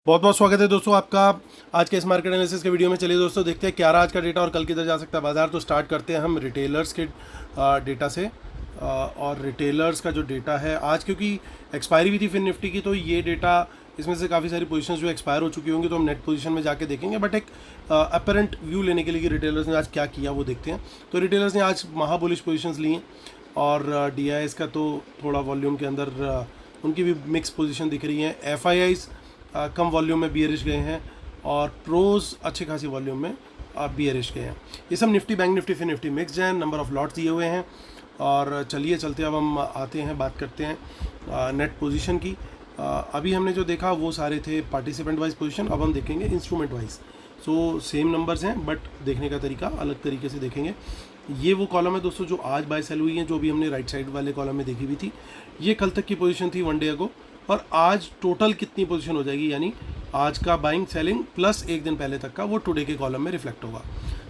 बहुत बहुत स्वागत है दोस्तों आपका आज के इस मार्केट एनालिसिस के वीडियो में। चलिए दोस्तों देखते हैं क्या रहा आज का डेटा और कल किधर जा सकता है बाजार। तो स्टार्ट करते हैं हम रिटेलर्स के डेटा से। और रिटेलर्स का जो डेटा है आज, क्योंकि एक्सपायरी भी थी फिर निफ्टी की, तो ये डेटा इसमें से काफ़ी सारी पोजीशंस जो एक्सपायर हो चुकी होंगी तो हम नेट पोजीशन में जाके देखेंगे। बट एक अपरेंट व्यू लेने के लिए कि रिटेलर्स ने आज क्या किया वो देखते हैं। तो रिटेलर्स ने आज महाबुलिश पोजीशंस ली हैं और DIS का तो थोड़ा वॉल्यूम के अंदर उनकी भी मिक्स पोजीशन दिख रही है। FIIs कम वॉल्यूम में बियरिश गए हैं और प्रोज अच्छी खासी वॉल्यूम में बियरिश गए हैं। ये सब निफ्टी, बैंक निफ्टी, फिर निफ्टी मिक्स हैं, नंबर ऑफ लॉट्स दिए हुए हैं। और चलिए चलते अब हम आते हैं, बात करते हैं नेट पोजीशन की। अभी हमने जो देखा वो सारे थे पार्टिसिपेंट वाइज पोजीशन, अब हम देखेंगे instrument wise. So same numbers हैं बट देखने का तरीका अलग तरीके से देखेंगे। ये वो कॉलम है दोस्तों जो आज बाय सेल हुई है, जो भी हमने राइट साइड वाले कॉलम में देखी हुई थी। ये कल तक की पोजीशन थी वन डे अगो, और आज टोटल कितनी पोजीशन हो जाएगी, यानी आज का बाइंग सेलिंग प्लस एक दिन पहले तक का, वो टुडे के कॉलम में रिफ्लेक्ट होगा।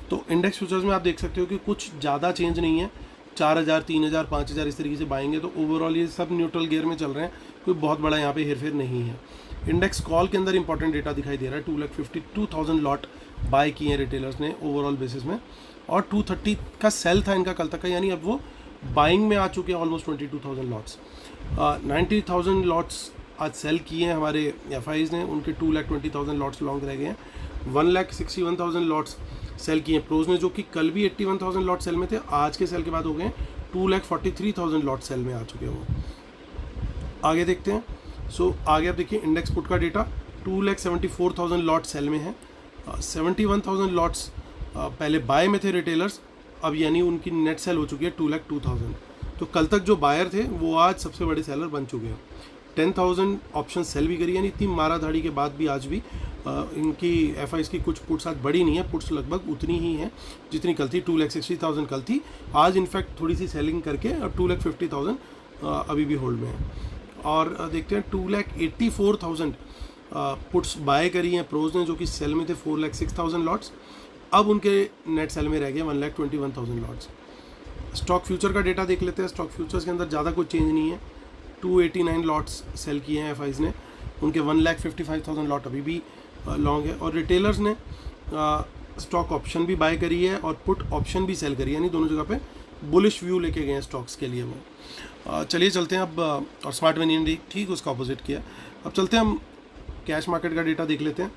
तो इंडेक्स फ्यूचर्स में आप देख सकते हो कि कुछ ज़्यादा चेंज नहीं है, 4000, 3000, 5000 इस तरीके से बाएंगे। तो ओवरऑल ये सब न्यूट्रल गियर में चल रहे हैं, कोई बहुत बड़ा यहाँ पे हेरफेर नहीं है। इंडेक्स कॉल के अंदर इंपॉर्टेंट डेटा दिखाई दे रहा है। 2,52,000 लॉट बाय किए हैं रिटेलर्स ने ओवरऑल बेसिस में, और 230 का सेल था इनका कल तक का, यानी अब वो बाइंग में आ चुके हैं ऑलमोस्ट 22,000 लॉट्स। 90,000 लॉट्स आज सेल किए हैं हमारे FIs ने, उनके 2,20,000 लॉट्स लॉन्ग रह गए हैं। 1,61,000 लॉट्स सेल किए हैं प्रोज ने, जो कि कल भी 81,000 लॉट सेल में थे, आज के सेल के बाद हो गए 2,43,000 लॉट सेल में आ चुके हैं वो। आगे देखते हैं। आगे आप देखिए इंडेक्स पुट का डेटा 2,74,000 लॉट सेल में है। 71,000 लॉट्स पहले बाय में थे रिटेलर्स, अब यानी उनकी नेट सेल हो चुकी है 2,02,000। तो कल तक जो बायर थे वो आज सबसे बड़े सेलर बन चुके हैं। 10,000 ऑप्शन सेल भी करी, यानी इतनी मारा धाड़ी के बाद भी आज भी इनकी FIs की कुछ पुट्स आज बड़ी नहीं है, पुट्स लगभग उतनी ही हैं जितनी कल थी। 2,60,000 कल थी, आज इनफैक्ट थोड़ी सी सेलिंग करके अब 2,50,000 अभी भी होल्ड में है। और देखते हैं 2,84,000 पुट्स बाय करी हैं प्रोज ने, जो कि सेल में थे 4,06,000 लॉट्स, अब उनके नेट सेल में रह गए 1,21,000 लॉट्स। स्टॉक फ्यूचर का डेटा देख लेते हैं। स्टॉक फ्यूचर्स के अंदर ज़्यादा कुछ चेंज नहीं है। 289 लॉट्स सेल किए हैं FIs ने, उनके 1,55,000 लॉट अभी भी लॉन्ग है। और रिटेलर्स ने स्टॉक ऑप्शन भी बाय करी है और पुट ऑप्शन भी सेल करी है, यानी दोनों जगह पे बुलिश व्यू लेके गए हैं स्टॉक्स के लिए वो। चलिए चलते हैं अब, और स्मार्ट मनी इंडी ठीक उसका अपोजिट किया। अब चलते हैं हम कैश मार्केट का डेटा देख लेते हैं।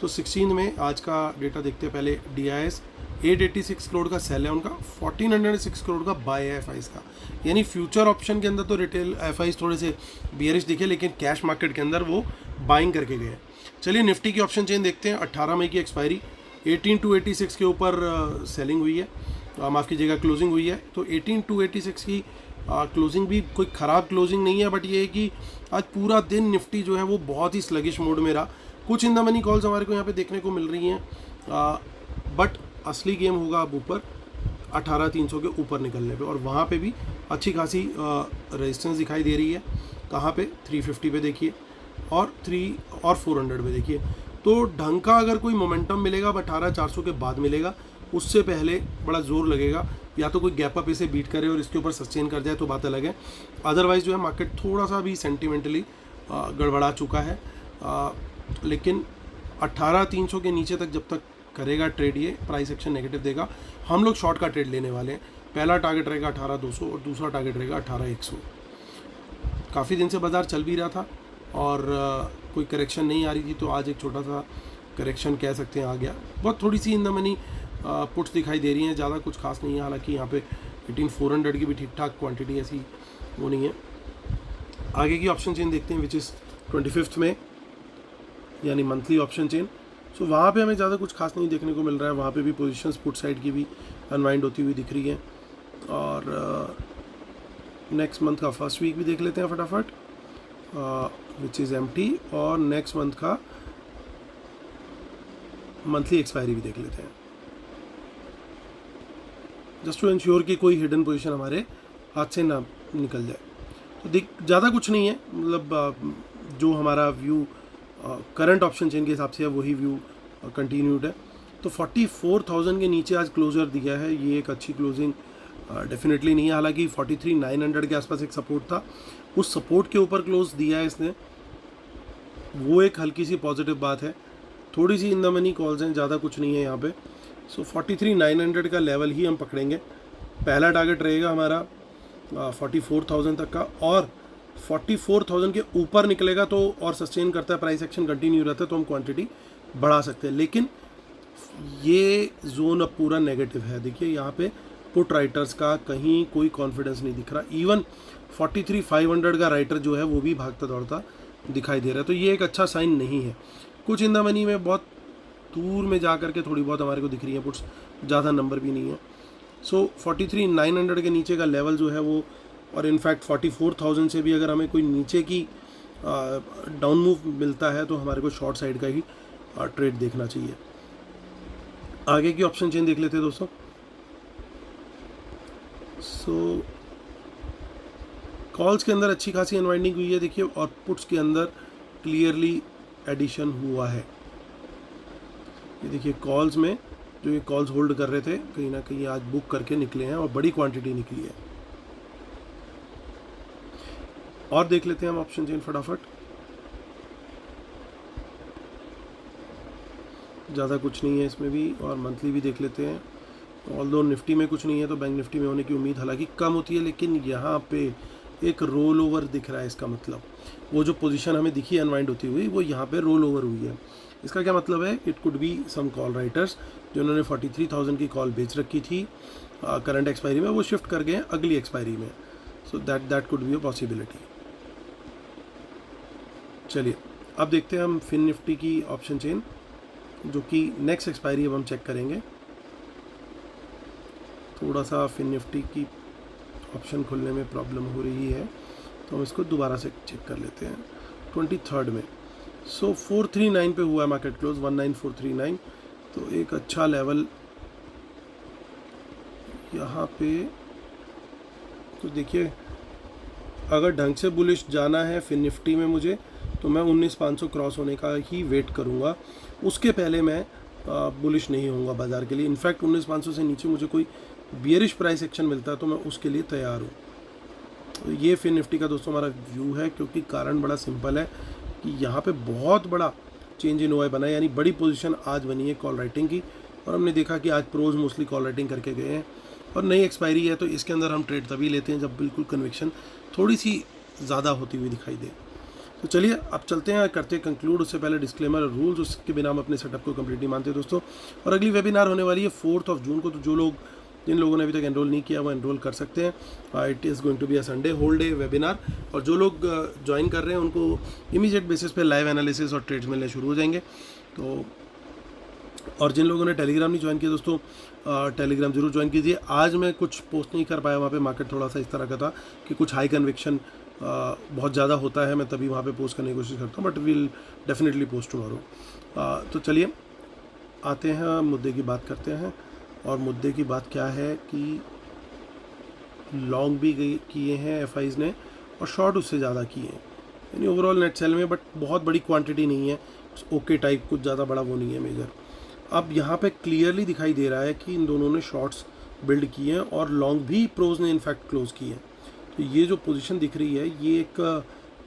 तो 16 में आज का डेटा देखते हैं। पहले DIS 886 करोड़ का सेल है उनका, 1406 करोड़ का बाय है FIs का, यानी फ्यूचर ऑप्शन के अंदर तो रिटेल FIs थोड़े से बियरिश दिखे, लेकिन कैश मार्केट के अंदर वो बाइंग करके गए। चलिए निफ्टी की ऑप्शन चेन देखते हैं। 18 मई की एक्सपायरी, 18,286 के ऊपर सेलिंग हुई है, माफ़ कीजिएगा क्लोजिंग हुई है। तो 18,286 की क्लोजिंग भी कोई ख़राब क्लोजिंग नहीं है, बट ये है कि आज पूरा दिन निफ्टी जो है वो बहुत ही स्लगिश मोड में रहा। कुछ इन द मनी कॉल्स हमारे को यहाँ पे देखने को मिल रही हैं, बट असली गेम होगा अब ऊपर 18,300 के ऊपर निकलने पे, और वहाँ पे भी अच्छी खासी रेजिस्टेंस दिखाई दे रही है। कहाँ पे? 350 पे देखिए, और 400 पे देखिए। तो ढंग का अगर कोई मोमेंटम मिलेगा 18,400 के बाद मिलेगा, उससे पहले बड़ा जोर लगेगा। या तो कोई गैप अप इसे बीट करे और इसके ऊपर सस्टेन कर जाए तो बात अलग है, अदरवाइज जो है मार्केट थोड़ा सा भी सेंटिमेंटली गड़बड़ा चुका है। लेकिन 18,300 के नीचे तक जब तक करेगा ट्रेड, ये प्राइस एक्शन नेगेटिव देगा। हम लोग शॉर्ट का ट्रेड लेने वाले हैं। पहला टारगेट रहेगा 18,200 और दूसरा टारगेट रहेगा 18,100। काफ़ी दिन से बाज़ार चल भी रहा था और कोई करेक्शन नहीं आ रही थी, तो आज एक छोटा सा करेक्शन कह सकते हैं आ गया। बहुत थोड़ी सी इन द मनी पुट्स दिखाई दे रही हैं, ज़्यादा कुछ खास नहीं है। हालांकि यहाँ पे 18,400 की भी ठीक ठाक क्वांटिटी ऐसी वो नहीं है। आगे की ऑप्शन चेन देखते हैं, विच इज़ 25 में, यानी मंथली ऑप्शन चेन। सो वहाँ पे हमें ज़्यादा कुछ खास नहीं देखने को मिल रहा है। वहाँ पे भी पोजीशंस पुट साइड की भी अनवाइंड होती हुई दिख रही हैं। और नेक्स्ट मंथ का फर्स्ट वीक भी देख लेते हैं फटाफट, विच इज़ एम्प्टी, और नेक्स्ट मंथ का मंथली एक्सपायरी भी देख लेते हैं, जस्ट टू इंश्योर कि कोई हिडन पोजीशन हमारे हाथ से ना निकल जाए। तो ज़्यादा कुछ नहीं है, मतलब जो हमारा व्यू करंट ऑप्शन चेन के हिसाब से है वही व्यू कंटिन्यूड है। तो 44,000 के नीचे आज क्लोजर दिया है, ये एक अच्छी क्लोजिंग डेफिनेटली नहीं है। हालांकि 43,900 के आसपास एक सपोर्ट था, उस सपोर्ट के ऊपर क्लोज दिया है इसने। वो एक हल्की सी पॉजिटिव बात है। थोड़ी सी इन द मनी कॉल्स हैं, ज़्यादा कुछ नहीं है यहाँ पे। सो 43,900 का लेवल ही हम पकड़ेंगे। पहला टारगेट रहेगा हमारा 44,000 तक का, और 44,000 के ऊपर निकलेगा तो और सस्टेन करता है, प्राइस एक्शन कंटिन्यू रहता है तो हम क्वांटिटी बढ़ा सकते हैं। लेकिन ये जोन अब पूरा नेगेटिव है। देखिए यहाँ पे पुट राइटर्स का कहीं कोई कॉन्फिडेंस नहीं दिख रहा। इवन 43,500 का राइटर जो है वो भी भागता दौड़ता दिखाई दे रहा है। तो ये एक अच्छा साइन नहीं है। कुछ इन द मनी में बहुत दूर में जा करके थोड़ी बहुत हमारे को दिख रही है पुट्स, ज़्यादा नंबर भी नहीं है। सो 43,900 के नीचे का लेवल जो है वो, और इनफैक्ट 44,000 से भी अगर हमें कोई नीचे की डाउन मूव मिलता है तो हमारे को शॉर्ट साइड का ही ट्रेड देखना चाहिए। आगे की ऑप्शन चेन देख लेते हैं दोस्तों। सो कॉल्स के अंदर अच्छी खासी अनवाइंडिंग हुई है देखिए, और पुट्स के अंदर क्लियरली एडिशन हुआ है। ये देखिए कॉल्स में जो ये कॉल्स होल्ड कर रहे थे कहीं ना कहीं आज बुक करके निकले हैं और बड़ी क्वांटिटी निकली है। और देख लेते हैं हम ऑप्शन चेन फटाफट। ज़्यादा कुछ नहीं है इसमें भी, और मंथली भी देख लेते हैं। ऑल्दो निफ्टी में कुछ नहीं है तो बैंक निफ्टी में होने की उम्मीद हालांकि कम होती है, लेकिन यहाँ पे एक रोल ओवर दिख रहा है। इसका मतलब वो जो पोजीशन हमें दिखी अनवाइंड होती हुई वो यहाँ पे रोल ओवर हुई है। इसका क्या मतलब है? It could be some call writers जिन्होंने 43,000 की कॉल बेच रखी थी करंट एक्सपायरी में, वो शिफ्ट कर गए हैं अगली एक्सपायरी में। So that could be a possibility. चलिए अब देखते हैं हम फिन निफ्टी की ऑप्शन चेन, जो कि नेक्स्ट एक्सपायरी अब हम चेक करेंगे। थोड़ा सा फिन निफ्टी की ऑप्शन खुलने में प्रॉब्लम हो रही है तो हम इसको दोबारा से चेक कर लेते हैं 23 में। सो 439 पे हुआ है मार्केट क्लोज, 19439। तो एक अच्छा लेवल यहाँ पे। तो देखिए अगर ढंग से बुलिश जाना है फिन निफ्टी में मुझे, तो मैं 19,500 क्रॉस होने का ही वेट करूँगा। उसके पहले मैं बुलिश नहीं होऊंगा बाज़ार के लिए। इनफैक्ट 19,500 से नीचे मुझे कोई बियरिश प्राइस एक्शन मिलता है तो मैं उसके लिए तैयार हूँ। तो ये फिन निफ्टी का दोस्तों हमारा व्यू है, क्योंकि कारण बड़ा सिंपल है कि यहाँ पे बहुत बड़ा चेंज इन हुआ है, बना है, यानी बड़ी पोजीशन आज बनी है कॉल राइटिंग की। और हमने देखा कि आज प्रोज मोस्टली कॉल राइटिंग करके गए हैं, और नई एक्सपायरी है तो इसके अंदर हम ट्रेड तभी लेते हैं जब बिल्कुल कन्विक्शन थोड़ी सी ज़्यादा होती हुई दिखाई दे। तो चलिए अब चलते हैं, करते हैं कंक्लूड। उससे पहले डिस्क्लेमर और रूल्स, उसके बिना हम अपने सेटअप को कंप्लीट नहीं मानते दोस्तों। और अगली वेबिनार होने वाली है 4 जून को, तो जिन लोगों ने अभी तक एनरोल नहीं किया वो एनरोल कर सकते हैं। It is going to be a Sunday whole day webinar, और जो लोग ज्वाइन कर रहे हैं उनको इमीडिएट बेसिस पे लाइव एनालिसिस और ट्रेड्स मिलने शुरू हो जाएंगे। तो और जिन लोगों ने टेलीग्राम नहीं ज्वाइन किया दोस्तों, टेलीग्राम जरूर ज्वाइन कीजिए। आज मैं कुछ पोस्ट नहीं कर पाया, वहाँ पे मार्केट थोड़ा सा इस तरह का था कि कुछ हाई कन्विक्शन बहुत ज़्यादा होता है, मैं तभी वहाँ पे पोस्ट करने की कोशिश करता हूँ, but will definitely post tomorrow. तो चलिए आते हैं मुद्दे की बात करते हैं। और मुद्दे की बात क्या है कि लॉन्ग भी किए हैं एफआईज ने और शॉर्ट उससे ज़्यादा किए हैं, यानी ओवरऑल नेट सेल में, बट बहुत बड़ी क्वांटिटी नहीं है, ओके टाइप, कुछ ज़्यादा बड़ा वो नहीं है मेजर। अब यहाँ पे क्लियरली दिखाई दे रहा है कि इन दोनों ने शॉर्ट्स बिल्ड किए हैं और लॉन्ग भी प्रोज ने इनफैक्ट क्लोज किए हैं। तो ये जो पोजीशन दिख रही है ये एक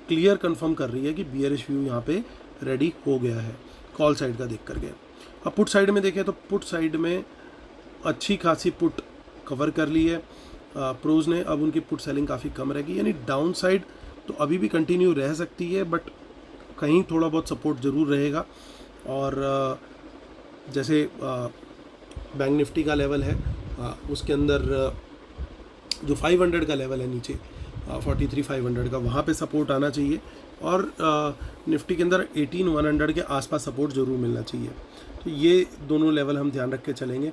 क्लियर कंफर्म कर रही है कि बियरिश व्यू यहाँ पे रेडी हो गया है कॉल साइड का देख करके। अब पुट साइड में देखें तो पुट साइड में अच्छी खासी पुट कवर कर ली है प्रोज ने। अब उनकी पुट सेलिंग काफ़ी कम रहेगी, यानी डाउन साइड तो अभी भी कंटिन्यू रह सकती है, बट कहीं थोड़ा बहुत सपोर्ट ज़रूर रहेगा। और जैसे बैंक निफ्टी का लेवल है उसके अंदर जो 500 का लेवल है नीचे 43,500 का, वहाँ पे सपोर्ट आना चाहिए। और निफ्टी के अंदर 18,100 के आसपास सपोर्ट ज़रूर मिलना चाहिए। तो ये दोनों लेवल हम ध्यान रख के चलेंगे।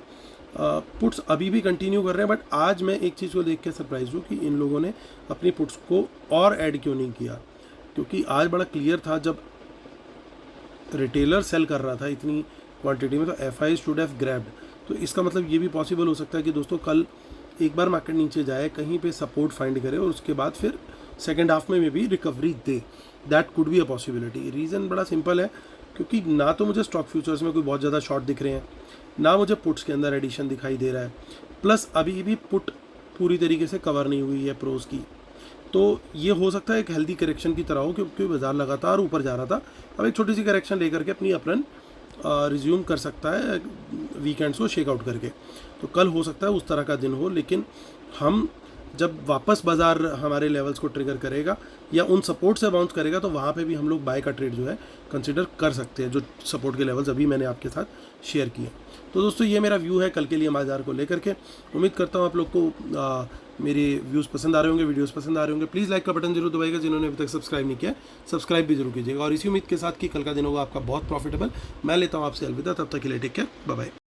पुट्स अभी भी कंटिन्यू कर रहे हैं, बट आज मैं एक चीज़ को देख के सरप्राइज हूँ कि इन लोगों ने अपनी पुट्स को और ऐड क्यों नहीं किया, क्योंकि आज बड़ा क्लियर था जब रिटेलर सेल कर रहा था इतनी क्वांटिटी में, तो एफआई शुड हैव ग्रैब्ड। तो इसका मतलब ये भी पॉसिबल हो सकता है कि दोस्तों कल एक बार मार्केट नीचे जाए, कहीं पे सपोर्ट फाइंड करे और उसके बाद फिर सेकेंड हाफ में भी recovery they. That could be a possibility. Reason बड़ा सिंपल है, क्योंकि ना तो मुझे स्टॉक फ्यूचर्स में कोई बहुत ज़्यादा शॉर्ट दिख रहे हैं, ना मुझे पुट्स के अंदर एडिशन दिखाई दे रहा है, प्लस अभी भी पुट पूरी तरीके से कवर नहीं हुई है प्रोज की। तो ये हो सकता है एक हेल्दी करेक्शन की तरह हो, क्योंकि बाज़ार लगातार ऊपर जा रहा था। अब एक छोटी सी करेक्शन लेकर के अपनी अपरन रिज्यूम कर सकता है वीकेंड्स को शेक आउट करके। तो कल हो सकता है उस तरह का दिन हो, लेकिन हम जब वापस बाज़ार हमारे लेवल्स को ट्रिगर करेगा या उन सपोर्ट से बाउंस करेगा, तो वहाँ पे भी हम लोग बाय का ट्रेड जो है कंसिडर कर सकते हैं, जो सपोर्ट के लेवल्स अभी मैंने आपके साथ शेयर किए। तो दोस्तों ये मेरा व्यू है कल के लिए बाज़ार को लेकर के। उम्मीद करता हूँ आप लोग को मेरे व्यूज़ पसंद आ रहे होंगे, वीडियोस पसंद आ रहे होंगे। प्लीज़ लाइक का बटन जरूर दबाइएगा, जिन्होंने अभी तक सब्सक्राइब नहीं किया सब्सक्राइब भी जरूर कीजिएगा। और इसी उम्मीद के साथ कि कल का दिन होगा आपका बहुत प्रॉफिटेबल, मैं लेता हूँ आपसे अलविदा। तब तक के लिए टेक केयर, बाय बाय।